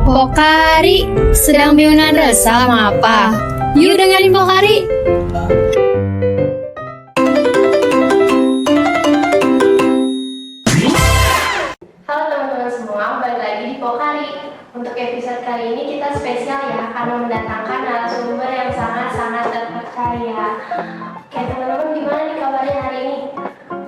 Pokari, sedang bingungan resah sama apa? Yuk dengerin Pokari. Halo teman-teman semua, balik lagi di Pokari. Untuk episode kali ini kita spesial ya, karena mendatangkan narasumber yang sangat-sangat terpercaya. Oke teman-teman, gimana nih kabarnya hari ini?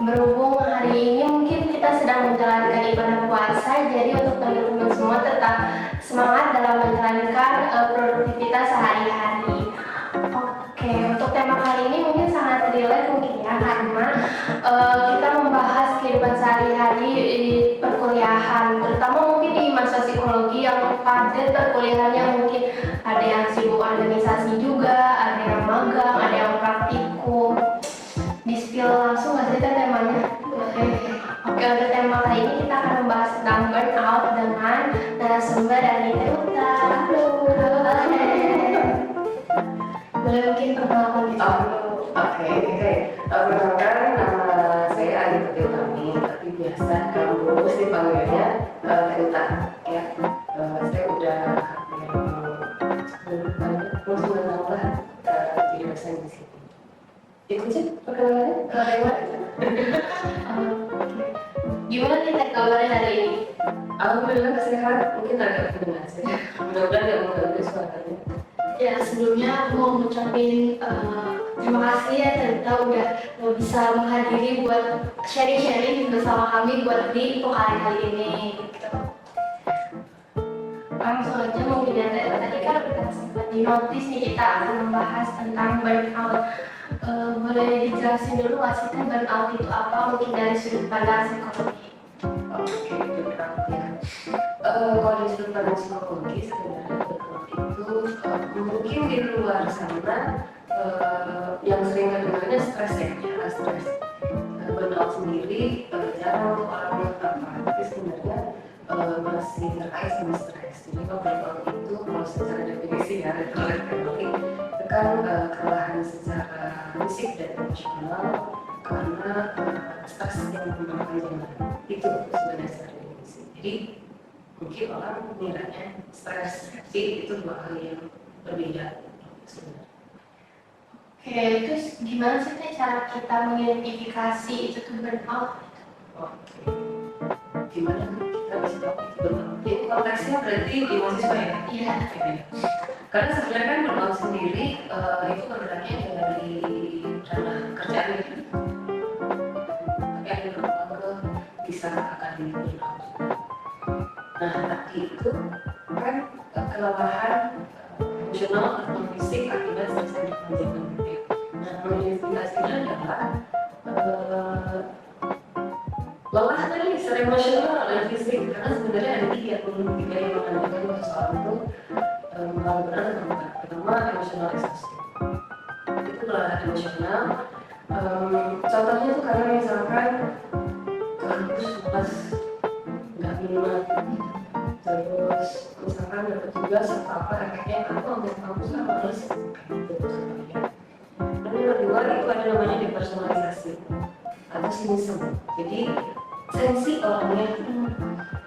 Berhubung hari ini mungkin kita sedang menjalankan ibadah puasa, jadi untuk teman-teman semua tetap semangat dalam menjalankan produktivitas sehari-hari. Oke, untuk tema kali ini mungkin sangat relate mungkin ya, karena kita membahas kehidupan sehari-hari di perkuliahan, terutama mungkin di masa psikologi yang padat perkuliahannya, mungkin ada yang sibuk organisasi juga, ada yang magang, ada yang praktikum. Di-spill langsung nggak sih temanya? Oke, untuk tema kali ini kita akan membahas tentang burnout dengan narasumber dari Teruta. Halo. Boleh mungkin perkenalkan diri dulu. Oke. Perkenalkan, nama saya Adi Putri, tapi biasa kampus dipanggilnya Teruta. Ya, saya udah hampir 9 tahun lah jadi dosen di sini. Itu sih perkenalannya. Kalau ada yang Gimana nih Teh kabarnya hari ini? Alhamdulillah sehat, mungkin agak kedengaran sih. Mudah-mudahan nggak mengganggu suaranya. Ya sebelumnya aku mau ngucapin terima kasih ya Teruta udah bisa menghadiri buat sharing-sharing bersama kami buat di Pokari kali ini. Gitu. Langsung aja mungkin ya tadi kan udah sempat di notis nih kita akan membahas tentang burnout. Boleh dijelasin dulu nggak sih burnout itu apa mungkin dari sudut pandang psikologi? Oke, burnout ya. Kalau dari sudut pandang psikologi sebenarnya burnout itu mungkin di luar sana yang sering kedengarannya stres ya, stres. Burnout sendiri jarang untuk orang yang apa, tapi sebenarnya masih terkait sama stres. Jadi kalau burnout itu kalau secara definisi ya, itu kan kelelahan secara fisik dan emosional karena stres yang berkepanjangan. Itu sebenarnya secara definisi. Jadi mungkin orang mengiranya stres, tapi itu dua hal yang berbeda sebenarnya. Oke, terus gimana sih Teh cara kita mengidentifikasi itu tuh burnout? Oke, gimana kita bisa tahu itu burnout? Ini konteksnya berarti di mahasiswa ya? Iya. Oke. Karena sebenarnya kan burnout sendiri itu bergeraknya dari ranah kerjaan gitu. Tapi ada beberapa bisa akademik burnout. Nah, tadi itu kan kelelahan emosional atau fisik akibat stres yang berkepanjangan. Nah, mengidentifikasinya adalah lelah tadi secara emosional dan fisik, karena sebenarnya ada tiga yang menandakan bahwa seseorang itu mengalami burnout atau bukan. Pertama, emosional exhaustion. Itu kelelahan emosional. Contohnya tuh karena misalkan kampus malas nggak minat, terus misalkan dapat tugas atau apa efeknya aku ambil kampus kan malas gitu. Dan yang kedua itu ada namanya depersonalisasi atau sinisme. Jadi sensi orangnya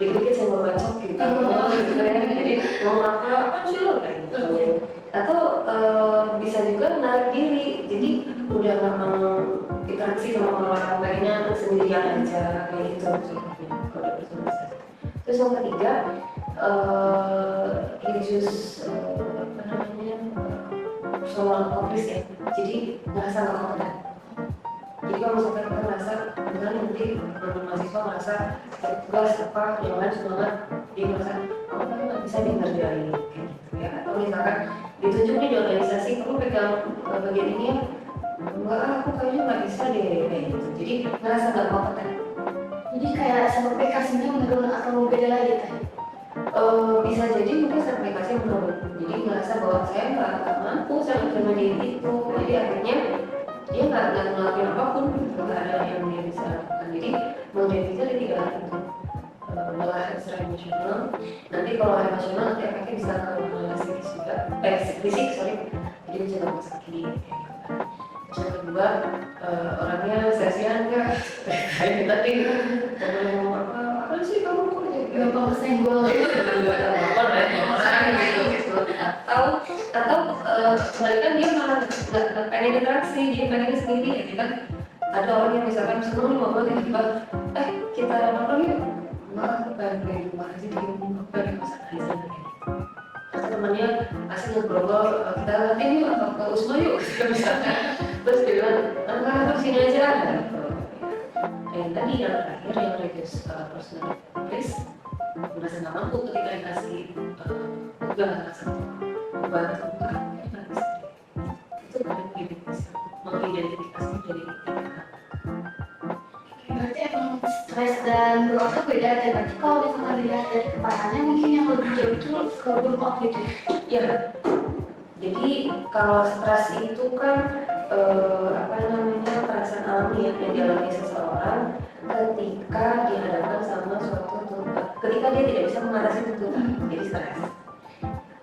dikit-dikit saya mau bacok gitu kan, jadi mau apa sih lo kayak gitu. Atau bisa juga menarik diri, jadi udah nggak mau interaksi sama orang lainnya, sendirian aja kayak gitu. Kalau depersonalisasi. Terus yang ketiga reduce apa namanya personal komplis ya, jadi ngerasa nggak kompeten. Jadi kalau misalkan kita merasa dengan nanti teman-teman mahasiswa merasa tugas apa yang lain semangat, dia merasa kamu kan nggak bisa dikerjain kayak gitu ya. Atau misalkan ditunjuk nih di organisasi, kamu pegang bagian ini ya, enggak aku kayaknya nggak bisa deh kayak gitu. Jadi ngerasa nggak kompeten. Jadi kayak sertifikasinya menurun atau beda lagi Teh? Bisa jadi mungkin sertifikasi menurun. Jadi ngerasa bahwa saya nggak mampu, saya nggak bisa mandiri itu. Jadi akhirnya dia nggak ngelakuin apapun, nggak ada yang dia bisa lakukan. Jadi mendefinisi ada tiga hal itu, lelah secara emosional. Nanti kalau emosional nanti efeknya bisa ke psikis juga, fisik jadi bisa ke rumah sakit kayak gitu. Terus yang kedua orangnya sia-siaan nggak kayak tadi ngomong apa sih kamu kok Gampang kesenggol. nggak apa-apa atau kebalikan dia malah nggak pengen interaksi, dia pengen sendiri ya kan. Ada orang yang misalkan seneng ngobrol tiba-tiba kita nongkrong yuk, malah pengen di rumah aja di rumah, pengen masak aja gitu. Terus temannya asik ngobrol, kita latihan yuk atau ke Usma yuk misalkan. Terus dia bilang enggak, sini aja gitu. Dan tadi yang terakhir yang reduce personal risk, merasa nggak mampu ketika dikasih tugas beban terbuka, itu paling mengidentifikasi dari kita. Berarti emang stres dan burnout itu beda ya. Berarti kalau misalkan dilihat dari kepalanya mungkin yang lebih jauh itu ke burnout gitu. Ya, jadi kalau stres itu kan perasaan alami yang dialami seseorang ketika dihadapkan sama suatu tuntutan, ketika dia tidak bisa mengatasi tuntutan, jadi stres.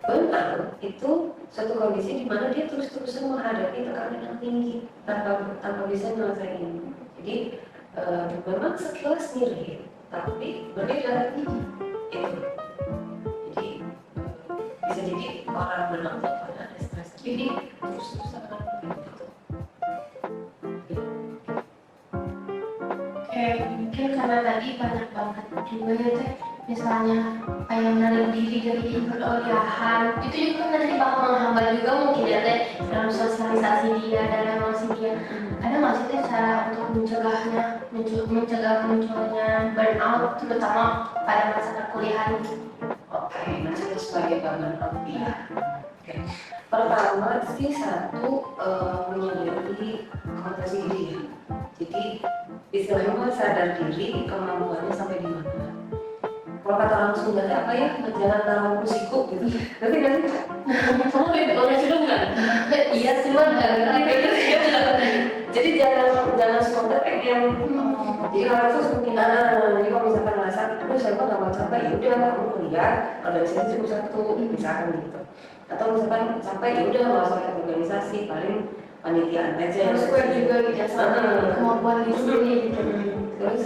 Burnout itu suatu kondisi di mana dia terus-terusan menghadapi tekanan yang tinggi tanpa bisa menyelesaikan. Jadi memang sekilas mirip, tapi berbeda itu. Jadi bisa jadi orang burnout pada ada stres, jadi terus-terusan akan begitu. Mungkin karena tadi banyak banget juga ya teh, misalnya kayak menarik diri dari perkuliahan, itu juga nanti bakal menghambat juga mungkin ya teh dalam sosialisasi dia dan emosi dia. Ada nggak sih teh cara untuk mencegah munculnya burnout terutama pada masa perkuliahan? Oke, nanti sebagai burnout ya. Oke. Pertama sih menyadari kompetensi diri ya. Jadi istilahnya sadar diri kemampuannya sampai di mana. Kalau kata orang Sunda apa ya, jangan taruh musiku gitu. Nanti kamu lihat sudah nggak? Iya cuman jadi jangan spontan yang jadi orang itu mungkin jadi kalau misalkan merasa saya kok nggak mau capek, ya udah kamu kuliah organisasi cuma satu misalkan gitu. Atau misalkan capek, ya udah nggak usah organisasi, paling panitiaan aja. Terus gue juga gitu sama kemampuan diri sendiri gitu. Terus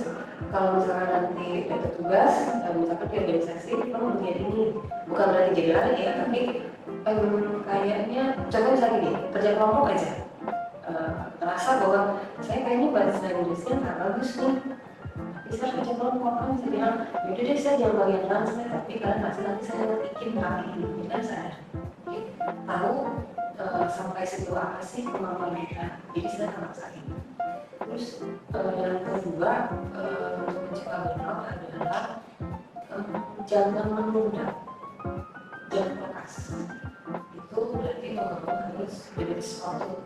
kalau misalkan nanti dapat tugas, misalkan di organisasi, kamu menjadi ini bukan berarti jadi lari ya, tapi kayaknya coba misalnya gini, kerja kelompok aja. Terasa bahwa saya kayaknya bahasa Inggrisnya nggak bagus nih. Bisa kerja kelompok kan saya bilang, yaudah deh saya jangan bagian translate, tapi kalian pasti nanti saya ngetikin kali ini, kan saya tahu sampai sejauh apa sih kemampuan kita, jadi saya akan maksain. Terus yang kedua untuk mencegah burnout adalah jangan menunda, jangan lepas. Itu berarti bahwa harus menjadi sesuatu.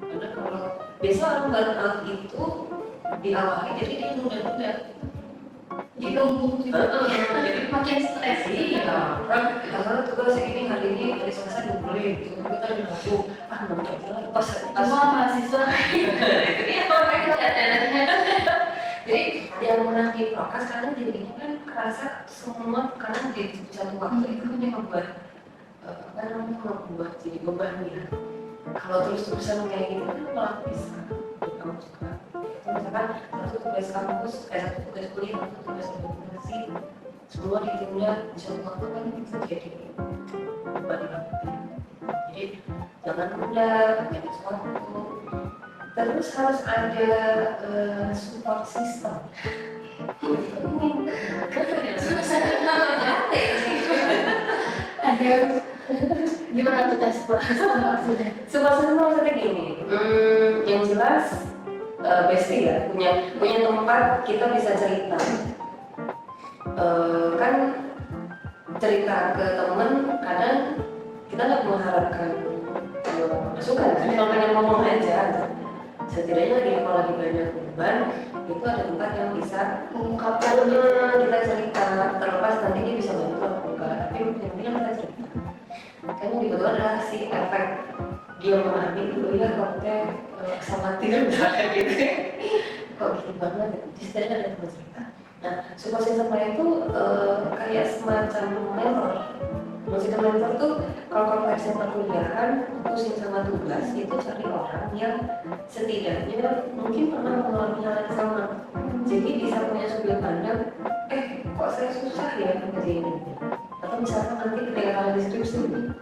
Karena kalau biasa orang burnout itu diawali jadi dia nunda-nunda. Jadi makin stres. Iya, kan karena tugas ini hari ini hari Selasa boleh gitu, kita di Rabu nanti kita pas Semua mahasiswa itu dia orang jadi yang menang di prokas karena jadinya kan kerasa semua karena di satu waktu itu kan yang membuat membuat jadi beban ya. Kalau terus-terusan kayak gitu kan melapis kamu juga. Misalkan satu tugas kampus, satu tugas kuliah, satu tugas organisasi, semua ditunda di satu waktu kan itu jadi beban banget. Jadi jangan mudah menjadi sesuatu. Terus harus ada support system. Ada gimana tuh tes support maksudnya? Support system maksudnya gini, yang jelas bestie ya, punya tempat kita bisa cerita. Kan cerita ke temen kadang kita nggak mengharapkan masukan kan, cuma pengen ngomong aja. Setidaknya kalau lagi banyak beban itu ada tempat yang bisa mengungkapkan kita cerita, terlepas nanti dia bisa bantu atau enggak, tapi yang penting kita cerita. Kayaknya gitu adalah si efek dia memahami dulu ya kalau teh khawatir misalnya gitu kok gitu banget, di setidaknya ada tempat cerita. Nah, support system itu kayak semacam mentor. Maksudnya mentor tuh kalau konteksnya perkuliahan, pusing sama tugas, itu cari orang yang setidaknya mungkin pernah mengalami hal yang sama. Jadi bisa punya sudut pandang, kok saya susah ya ngerjain ini? Atau misalkan nanti ketika kalian diskusi untuk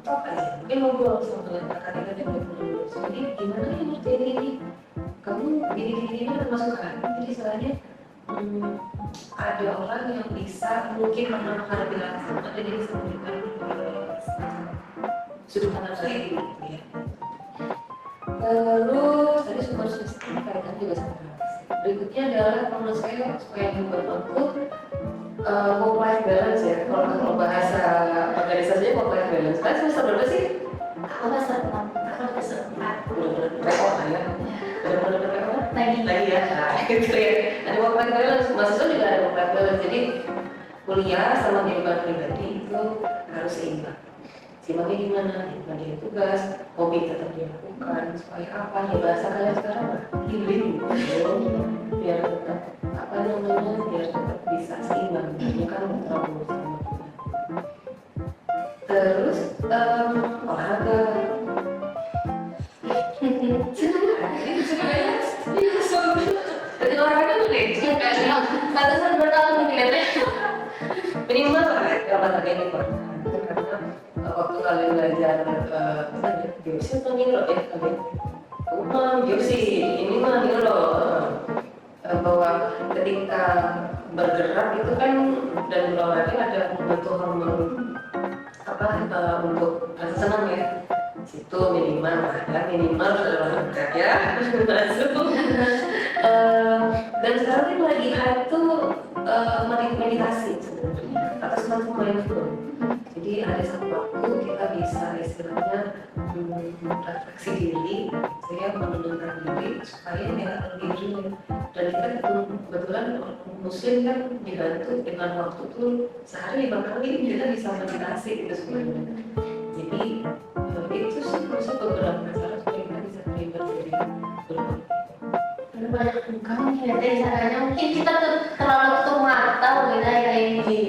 apa aja, mungkin ngobrol sama kakak-kakak yang udah lulus, jadi gimana ya ngertiin ini, kamu gini-gini ada masukan, jadi istilahnya ada orang yang bisa mungkin pernah menghadapi langsung, ada dia bisa memberikan sudut pandang saya gitu ya. Terus tadi support system kaitan juga sama berikutnya adalah menurut saya supaya membuat waktu work life balance ya, kalau bahasa organisasinya work life balance. Kalian semester berapa sih? Aku semester 6, aku semester 4. Bener-bener repot lah ya, bener-bener repot Lagi ya, nah gitu ya. Ada work life balance, mahasiswa juga ada work life balance, jadi kuliah sama kehidupan pribadi itu harus seimbang. Seimbangnya gimana? Ngerjain tugas, hobi tetap dilakukan, supaya apa? Ya bahasa kalian sekarang healing gitu, biar tetap apa namanya, biar tetap bisa seimbang. Ini kan terlalu sama. Terus olahraga. Jadi olahraga tuh deh, batasan bertahun mungkin minimal lah, kalau ini pernah. Waktu kalian belajar biosi atau neuro ya kalian biosi ini mah neuro bahwa ketika bergerak itu kan dan berolahraga ada membantu hormon untuk rasa senang ya, situ minimal olahraga ya masuk. Dan sekarang ini lagi hype tuh meditasi sebenarnya atau semacam mindful. Jadi ada satu waktu kita bisa istilahnya refleksi diri, saya menenangkan diri supaya ya lebih real. Dan kita kebetulan muslim kan dibantu dengan waktu tuh sehari 5 kali kita bisa meditasi itu sebenarnya. Jadi itu sih proses beberapa cara supaya kita bisa terlibat dari berbagai. Banyak bukan ya dari caranya mungkin kita terlalu tutup mata gitu ya ini.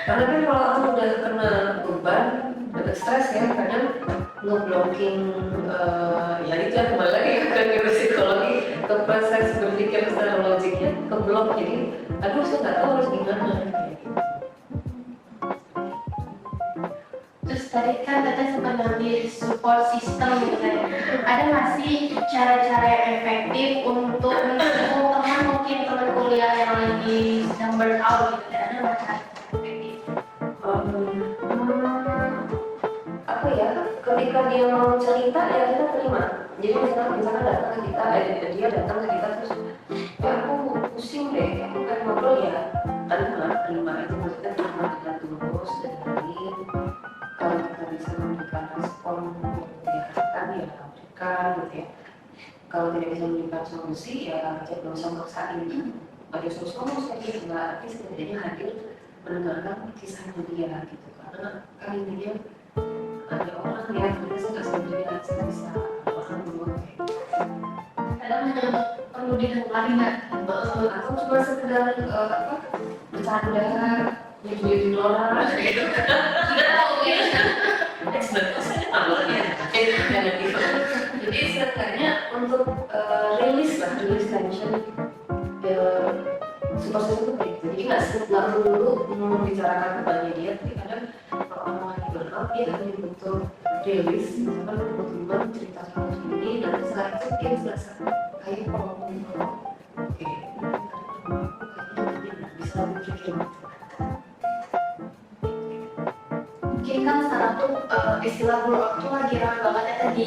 Karena kan kalau aku udah kena beban, udah stres ya, kadang nge-blocking ya itu ya kembali lagi ke neuropsikologi, ke proses berpikir secara logiknya ke-block, jadi aduh saya nggak tahu harus gimana. Terus tadi kan teteh sempat ngambil support system gitu kan. Ada nggak sih cara-cara yang efektif untuk mendukung teman mungkin teman kuliah yang lagi sedang burnout gitu kan? Ada nggak cara efektif? Apa ya? Ketika dia mau cerita ya kita terima. Jadi misalkan datang ke kita, dia datang ke kita terus, ya aku pusing deh, aku kan ngobrol ya, terima aja, maksudnya terima dengan tulus dan lain. Kalau kita bisa memberikan respon yang diharapkan ya berikan gitu ya. Kalau tidak bisa memberikan solusi ya jangan usah maksain. Ada solusi kamu sedikit nggak, tapi setidaknya hadir mendengarkan kisahnya dia gitu. Karena kan intinya ada orang yang merasa nggak sendirian, saya bisa orang dulu kayak Kadang hanya perlu didengarin nggak? atau cuma sekedar bercanda, nyuci orang gitu. Nggak tahu ya. Sebenarnya awalnya jangan gitu. Jadi sebenarnya untuk rilis tension support system itu baik. Jadi nggak melulu membicarakan bebannya dia, tapi kadang kalau orang lagi burnout dia hanya bentuk rilis. Misalkan teman-teman cerita soal ini, nanti setelah itu dia merasa kayak kalau oke, kayaknya bisa berpikir. Mungkin kan sekarang tuh istilah burnout tuh lagi ramai banget ya tadi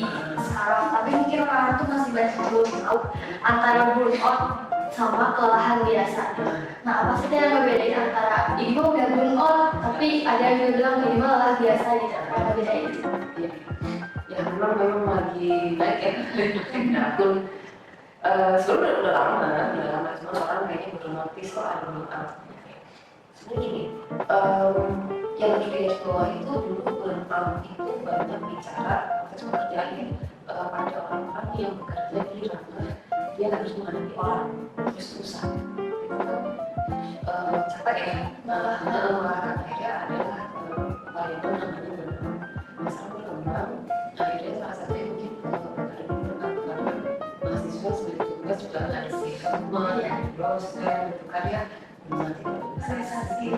sekarang, tapi mungkin orang tuh masih banyak yang belum tahu antara burnout sama kelelahan biasa. Nah apa sih yang membedain antara ini kok udah burnout tapi ada yang bilang ini mah lelah biasa gitu, apa bedain? Ya memang lagi naik ya. Nah pun sebenarnya udah lama cuma orang kayaknya belum notice kok ada burnout. Sebenarnya gini, yang di garis bawah itu dulu burnout itu banyak bicara proses pekerjaan pada orang-orang yang bekerja di ranah dia harus menghadapi orang terus susah itu kan capek ya. Akhirnya adalah variabel namanya burnout. Masalah berkembang akhirnya salah satunya mungkin ada burnout karena mahasiswa sebagai tugas juga ada stigma, dosen, gitu kan ya, nanti organisasi.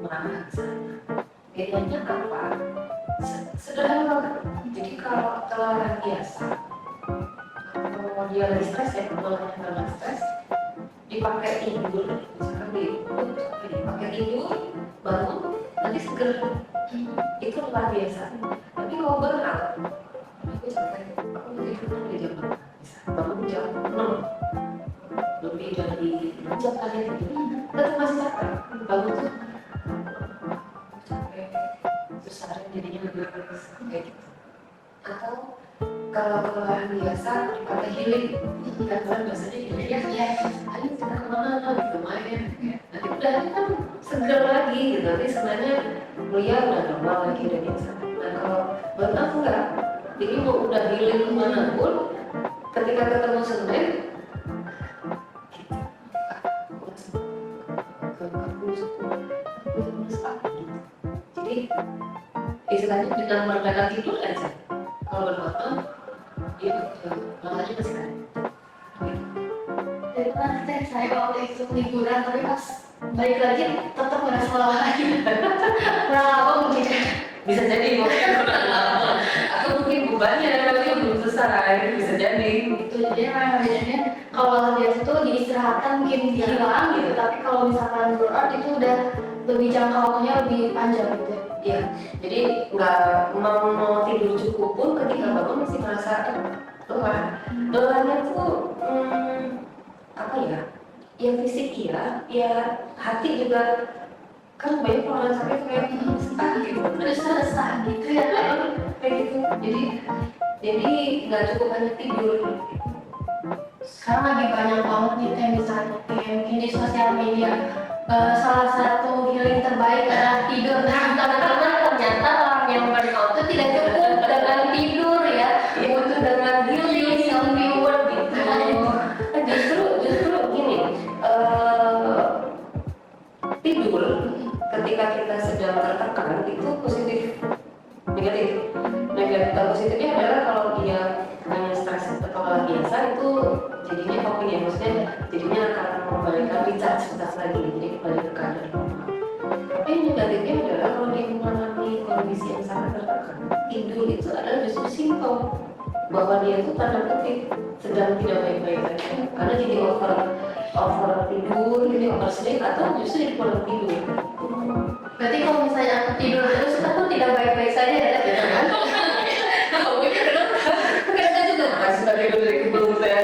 mengarah ke sana. Bedanya apa? Sederhana banget. Jadi kalau kelelahan biasa, kalau dia lagi stres ya, kelelahan karena stres, dipakai tidur, misalkan dipakai tidur, bangun, nanti seger. Itu luar biasa. Tapi kalau burnout, aku capek, aku tidur di jam 6, bangun jam 6, lebih dari 6 jam kali tidur, tetap masih capek. Bangun tuh capek, terus hari jadinya lebih lemes kayak gitu. Atau kalau kelelahan biasa dipakai healing, kan orang biasanya healing ya, ayo kita kemana gitu main, nanti udah kan seger lagi gitu, nanti sebenarnya Lia udah normal lagi udah biasa. Nah kalau burnout enggak, jadi mau udah healing kemana pun, ketika ketemu Senin, jadi istilahnya dengan mereka tidur aja. Kalau bermalam, dia malamnya masih ada. Jadi kan saya waktu itu liburan, tapi pas balik lagi tetap ngerasa lelah lagi. Kurang lama mungkin. Bisa jadi mungkin kurang lama, atau mungkin bebannya belum selesai, bisa jadi. Itu jadi memang bedanya kalau lelah biasa tuh diistirahatkan mungkin hilang gitu, tapi kalau misalkan burnout itu udah lebih jangka waktunya lebih panjang gitu. Iya, jadi nggak mau tidur cukup pun ketika bangun masih merasa lelah. Lelahnya tuh apa ya? Yang fisik iya, ya hati juga kan banyak orang sakit kayak gitu, Resah gitu ya. kayak gitu. Jadi nggak cukup hanya tidur. Sekarang lagi banyak banget nih kayak misalnya mungkin di sosial media salah satu healing terbaik adalah tidur. Nah teman-teman ternyata orang yang burnout itu tidak cukup dengan tidur ya, butuh dengan healing, self reward gitu. Justru gini, tidur ketika kita sedang tertekan itu positif, negatif. Positifnya adalah kalau dia hanya stres atau lelah biasa itu jadinya coping ya, maksudnya jadinya akan mengembalikan recharge sebentar lagi, jadi kembali ke keadaan normal. Tapi yang negatifnya adalah kalau dia mengalami kondisi yang sangat tertekan, tidur itu adalah justru simptom bahwa dia itu tanda kutip sedang tidak baik-baik saja, karena jadi over tidur, jadi over sleep, atau justru jadi kurang tidur. Berarti kalau misalnya aku tidur terus aku tidak baik-baik saja ya kan? Kita juga masih sebagai dari sebelum saya.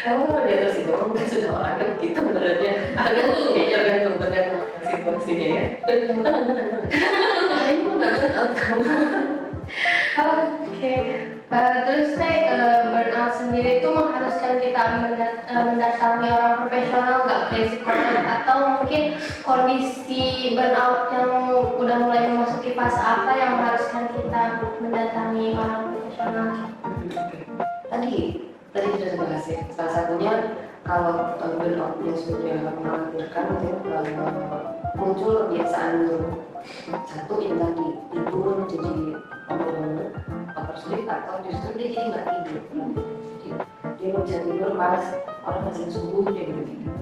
Kamu kan di atas itu, mungkin sudah orang yang gitu sebenarnya. Ada tuh tergantung dengan situasinya ya. Ini nggak tahu kamu. Oke. Terus burnout sendiri itu mengharuskan kita mendatangi orang profesional nggak kayak psikolog, atau mungkin kondisi burnout yang udah mulai memasuki fase apa yang mengharuskan kita mendatangi orang profesional? Tadi sudah saya bahas ya. Salah satunya kalau burnoutnya sudah mengkhawatirkan, muncul kebiasaan satu yang tadi tidur jadi oversleep, atau justru dia jadi nggak tidur. Jadi dia mau bisa tidur pas orang masih subuh dia baru tidur.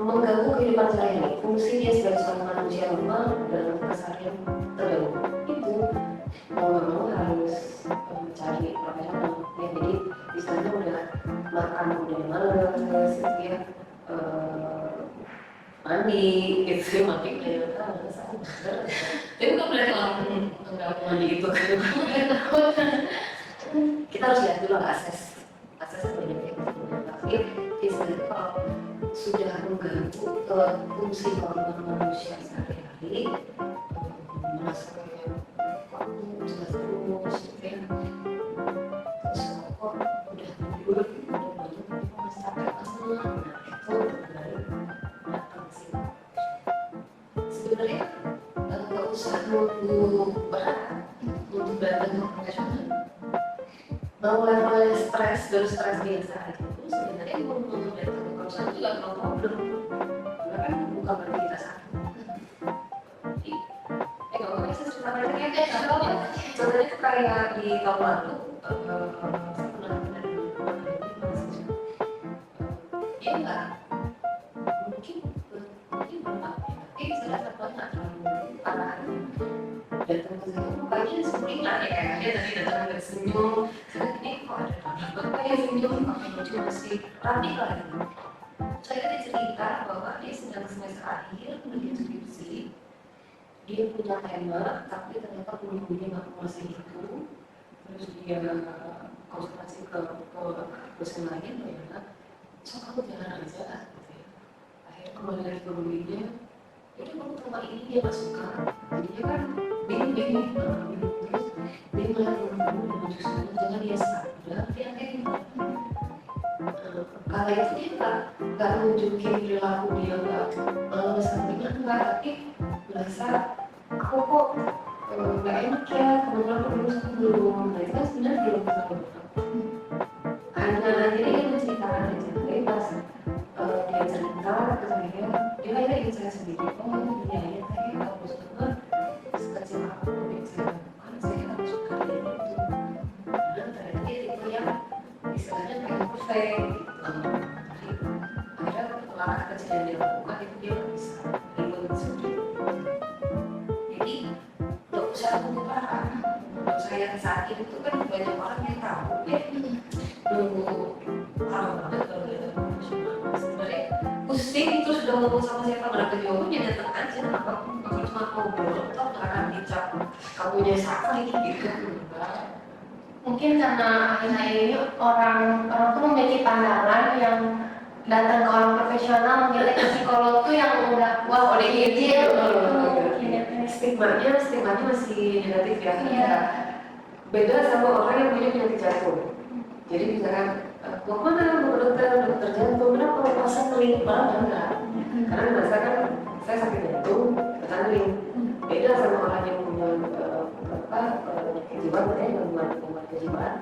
Mengganggu kehidupan sehari-hari, fungsi dia sebagai seorang manusia normal dalam keseharian terganggu. Itu mau nggak mau harus mencari profesional ya. Jadi misalnya udah makan udah males ya, mandi gitu, mandi kayak tapi nggak boleh kalau nggak mandi itu kan. Kita harus lihat dulu akses banyak yang tapi istilahnya kalau sudah mengganggu fungsi hormon manusia sehari-hari, merasa kayak aku sudah terus ya, terus kok udah tidur udah bangun tapi kok masih capek banget. Nah itu dari datang sih. Sebenarnya nggak usah nunggu berat untuk datang ke profesional. Mau level stres biasa aja itu sebenarnya mau datang ke profesional juga no problem, karena kan bukan berarti kita sakit. Nggak apa-apa sih sebenarnya contohnya tuh kayak di tahun lalu saya pernah ada dia nggak mungkin benar ya, tapi saya rasa nggak terlalu parah. Datang ke saya mukanya senyum lah ya, kayak dia tadi datang nggak senyum, saya ini kok ada bapak yang senyum, pakai baju masih rapi lah gitu. Saya tadi cerita bahwa dia sedang semester akhir, udah skripsi, dia punya tema, tapi ternyata guru-gurunya nggak menguasai itu, terus dia konsultasi ke dosen lain, ternyata so kamu jalan aja gitu ya. Akhirnya kembali lagi ke gurunya, jadi kamu tema ini dia nggak suka, jadinya kan bingung terus dia melihat guru-guru dengan justru jangan dia sadar dia kayak gitu. Kala itu dia nggak nunjukin perilaku dia nggak sampingan enggak, tapi merasa aku kok nggak enak ya, kebetulan lulus aku belum. Nah itu kan sebenarnya belum pernah. Akhirnya dia menceritakan aja, tapi pas dia cerita ke saya, dia akhirnya ingin saya sendiri. Oh iya ya, saya harus dengar sekecil apapun yang saya lakukan, saya harus suka dia itu. Dan ternyata dia tipe yang istilahnya kayak perfect gitu. Akhirnya langkah kecil yang dia lakukan itu dia nggak bisa ribut sendiri. Jadi nggak usah menyerah. Menurut saya saat itu kan banyak orang yang tahu ya nunggu lama banget kalau dia sebenarnya pusing terus udah ngomong sama siapa nggak ada jawabannya, datang aja apapun bakal cuma ngobrol atau nggak akan dicap kamunya sakit gitu. Mungkin karena akhir-akhir ini orang tuh memiliki pandangan yang datang ke orang profesional menilai ke psikolog tuh yang udah wah udah gitu. Stigmanya masih negatif ya. Iya. Beda sama orang yang punya penyakit jantung. Jadi misalkan mau kemana, mau dokter jantung, kenapa mau pasang ring? Malah enggak. Karena merasa kan saya sakit jantung, pasang ring. Beda sama orang yang punya kejiwaan, gangguan kejiwaan.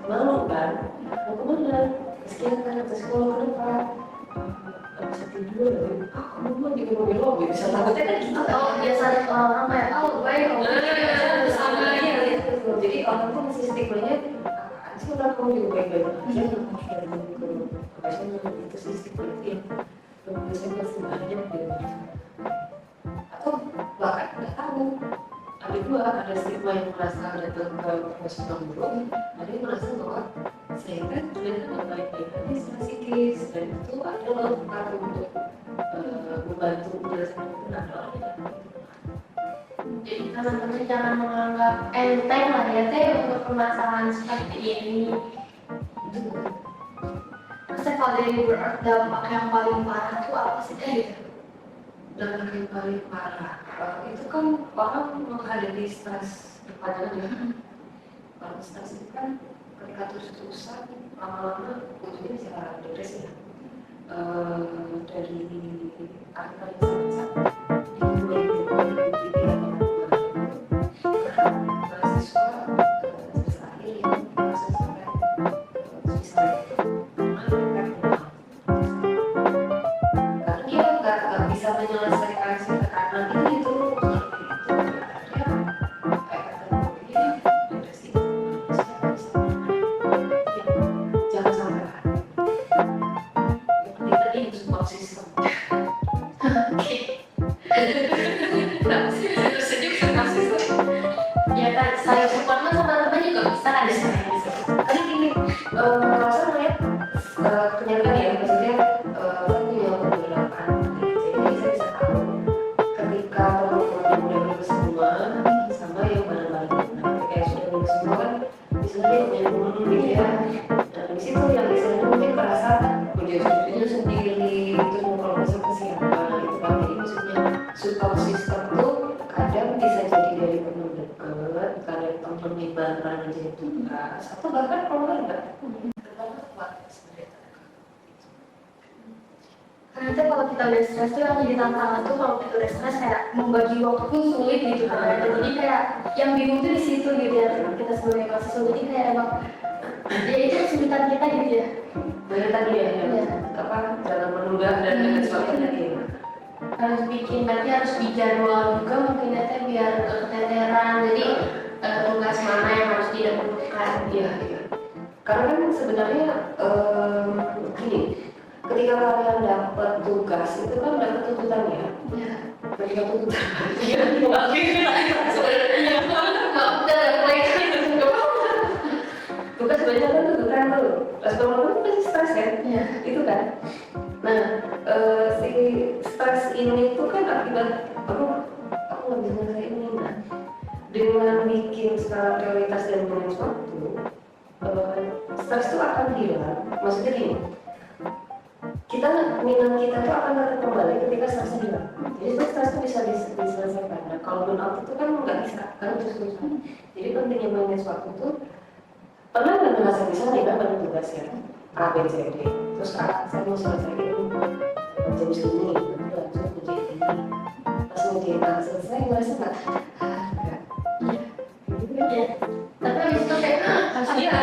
Malu kan? Mau kemana? Sekian kan ke psikolog kenapa? Bisa tidur, kamu mah di mobil bisa takutnya kan gitu. Oh biasa orang kayak baik sama aja gitu. Jadi orang tuh masih stigmanya sih orang kamu juga baik-baik aja, kamu sudah ke profesional itu sih stigma yang biasanya masih banyak gitu. Atau bahkan nggak tahu. Ada dua, ada stigma yang merasa datang ke profesional buruk, ada yang merasa bahwa saya kan ternyata nggak baik-baik aja secara psikis, dan itu adalah bukan untuk membantu menjelaskan itu ada orang yang jadi teman-teman jangan menganggap enteng lah ya teh untuk permasalahan seperti ini. Maksudnya kalau dari dampak yang paling parah tuh apa sih teh gitu? Dampak yang paling parah itu kan orang menghadapi stres berkepanjangan ya. Kalau stres itu kan ketika terus-terusan lama-lama ujungnya bisa depresi ya. Dari angka yang sangat-sangat dimulai mahasiswa semester akhir yang masuk sampai suicide karena dia nggak bisa menyelesaikan si tekanan itu akhirnya dia depresi. Jangan sampai tadi support system. Kenapa sih tersenyum support system? Ya kan saya support mah teman-teman juga bisa kan ya. Tadi gini, merasa melihat kenyataan ya, maksudnya kan punya beberapa anak, jadi saya bisa tahu ketika teman-teman yang udah lulus semua sama yang balik. Nah, ketika yang sudah lulus semua kan misalnya punya guru gitu ya. Nah, di situ yang misalnya mungkin merasa kerja sendiri, terus mau proposal ke siapa, gitu kan. Jadi maksudnya support system tuh kadang bisa jadi dari teman dekat, kadang teman hibaran aja itu tugas, atau bahkan keluarga. Terlalu kuat sebenarnya. Karena tuh kalau kita udah stres tuh yang jadi tantangan tuh kalau kita udah stres kayak membagi waktu tuh sulit gitu kan. Jadi kayak yang bingung tuh di situ gitu ya kita sebagai mahasiswa. Jadi kayak emang ya itu kesulitan kita gitu ya. Dari tadi ya, apa jangan menunda dan dengan sesuatu tadi. Harus bikin, berarti harus dijadwal juga mungkin ya teh biar nggak keteteran. Jadi tugas mana yang harus didahulukan. Iya. Karena kan sebenarnya gini, ketika kalian dapat tugas itu kan dapat tuntutannya. Ya. Ketika tuntutan ya akhirnya tugas banyak kan tuntutan tuh. Respon kamu pasti stres kan? Iya. Itu kan. Nah, si stres ini tuh kan akibat aku nggak bisa nyelesain ini. Nah, dengan bikin skala prioritas dan manage waktu, stres itu akan hilang. Maksudnya gini, minat kita tuh akan datang kembali ketika stresnya hilang. Jadi stres itu bisa diselesaikan. Nah, kalau burnout itu kan nggak bisa, kan itu susah. Jadi pentingnya manage waktu itu pernah nggak ngerasain misalnya kan banyak tugas ya A, B, C, D. Terus saya mau selesaiin jam segini, nanti lanjut ngerjain ini. Pas ngerjain A selesai, ngerasa nggak? Ya. Tapi habis itu kayak Iya,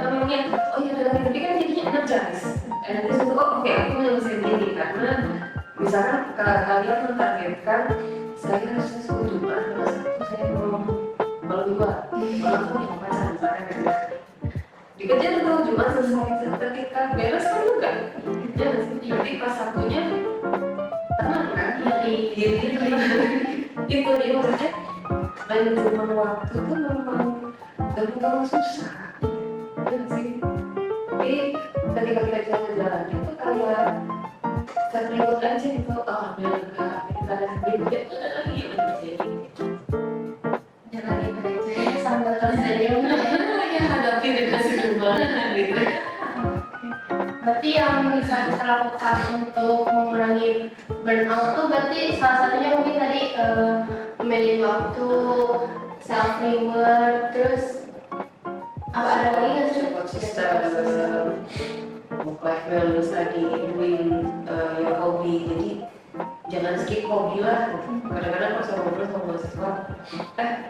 namanya, oh iya dalam tapi kan jadinya energis. Energis untuk oke, aku menyelesaikan ini karena misalkan kalian mentargetkan saya harusnya 10 juta, karena satu saya mau dua, malah aku yang pacaran misalkan gitu. Dikejar tuh cuma selesai ketika beres kan juga. Ya jadi pas satunya tenang kan? Itu dia maksudnya. Manajemen waktu itu memang gampang susah, ya sih. Tapi ketika kita jalan-jalan itu kayak terlibat aja gitu. Oh, benar kita ada sedikit lagi jadi jalan aja sambil tersenyum. yang hadapi dengan sejumlah gitu. Berarti yang bisa kita lakukan untuk mengurangi burnout tuh berarti salah satunya mungkin tadi memilih waktu, self reward, terus apa ada lagi nggak sih? Support system, work life balance tadi, doing your hobby. Jadi jangan skip hobi lah. Kadang-kadang pas saya ngobrol sama mahasiswa,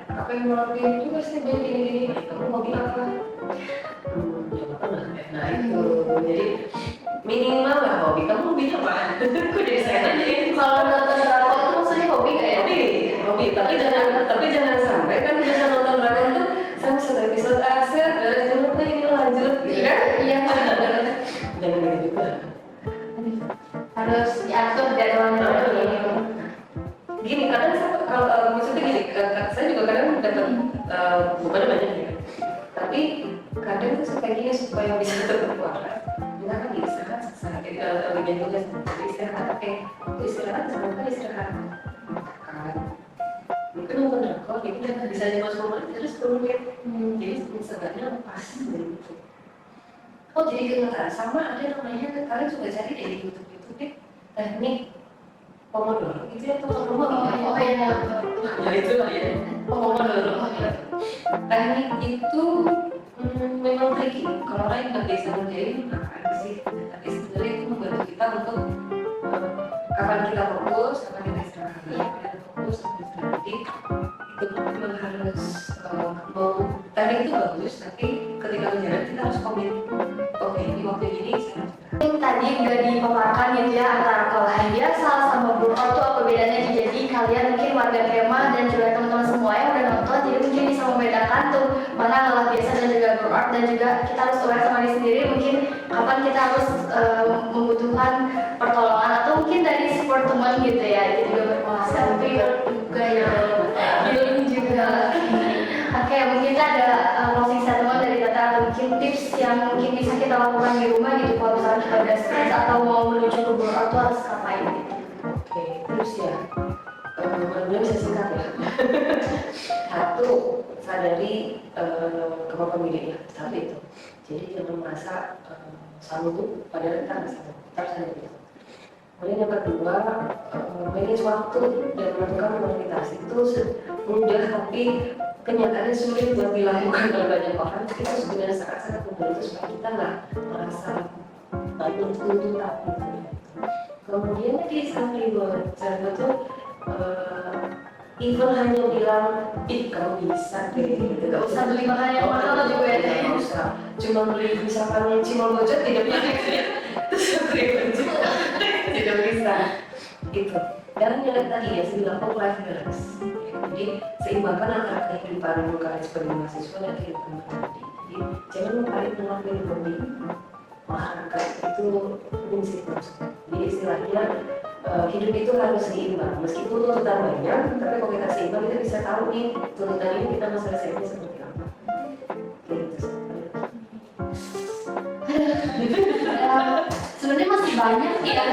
apa yang mau lakuin juga sih gini. Kamu hobi apa? Ya apa lah. Nah itu jadi minimal lah hobi. Kamu hobi apa? Kok jadi saya tanya? Kalau nonton drakor itu maksudnya hobi nggak ya? Hobi. Tapi jangan sampai kan bisa nonton drakor tuh sampai satu episode aset, jangan lupa ini lanjut, gitu kan? Iya. Jangan gitu juga. Harus diatur jadwalnya lagi. Gini, kadang kalau maksudnya gini, saya juga kadang dapat bukan banyak ya, tapi kadang tuh suka gini supaya bisa tetap waras. Misalkan istirahat selesai, bagian tugas istirahat, istirahat semoga istirahat kan. Mungkin nonton drakor, jadi kita bisa masuk rumah terus 10 menit, jadi seenggaknya lepas dari itu. Oh jadi kedengaran sama ada namanya kalian juga cari di YouTube deh teknik Pomodoro itu ya teman-teman ya itu lah ya Pomodoro teknik itu memang tricky kalau orang nggak bisa ngerjain ngapain sih tapi sebenarnya itu membantu kita untuk kapan kita fokus kapan kita istirahat kapan kita fokus kapan istirahat jadi itu memang harus mau teknik itu bagus tapi ketika berjalan kita harus komit oke di waktu ini saya Tadi udah dipaparkan gitu ya antara kelelahan biasa sama burnout tuh apa bedanya. Jadi kalian mungkin warga kemah dan juga teman-teman semua yang udah nonton jadi mungkin bisa membedakan tuh mana lelah biasa dan juga burnout dan juga kita harus aware sama diri sendiri mungkin kapan kita harus membutuhkan pertolongan atau mungkin dari support teman gitu ya itu juga berpengaruh tapi juga ya healing juga. Oke, mungkin ada closing statement dari Tata atau mungkin tips yang mungkin bisa kita lakukan di rumah gitu kalau misalnya kita udah stres atau mau menuju ke burnout tuh harus ngapain gitu. Oke, terus ya benar-benar bisa singkat ya. Satu, sadari kemampuan dirinya, satu itu. Jadi jangan merasa sanggup padahal kita nggak sanggup, kita harus sadari itu. Kemudian yang kedua, manage waktu dan menentukan prioritas itu mudah tapi kenyataannya sulit buat dilakukan oleh banyak orang. Kita sebenarnya sangat-sangat membantu supaya kita nggak merasa banyak tuntutan gitu ya. Kemudian di self reward, itu even hanya bilang, kamu bisa deh, gitu. Gak usah beli makanan yang mahal juga ya. Gak usah, cuma beli misalkan cimol bocor tidak bisa, terus self reward juga tidak bisa, gitu. Dan yang tadi ya, saya bilang work life balance. Jadi seimbangkan antara kehidupan kalian sebagai mahasiswa dan kehidupan pribadi. Jadi jangan lupa melakukan hobi, olahraga itu prinsip maksudnya. Jadi istilahnya hidup itu harus seimbang. Meskipun tuntutan banyak, tapi kalau kita seimbang kita bisa tahu nih tuntutan ini kita mau selesainya seperti apa. Gitu. Sebenarnya masih banyak ya,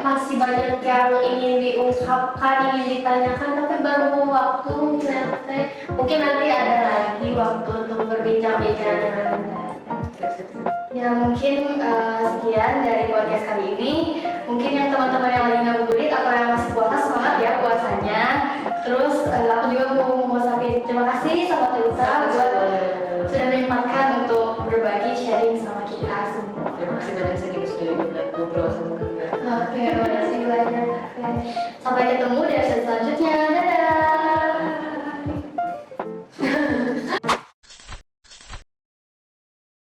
masih banyak yang ingin diungkapkan, ingin ditanyakan, tapi baru waktu mungkin nanti ada lagi waktu untuk berbincang-bincang dengan Anda. Ya mungkin sekian dari podcast kali ini. Mungkin yang teman-teman yang lagi ngabuburit atau yang masih puasa, semangat ya puasanya. Terus aku juga mau ngucapin terima kasih sama Tilsa buat sudah menyempatkan untuk berbagi sharing sama kita semua. Terima kasih banyak saya juga sudah ngobrol sama kalian. Oke, terima kasih banyak. Sampai ketemu di episode selanjutnya. Dadah.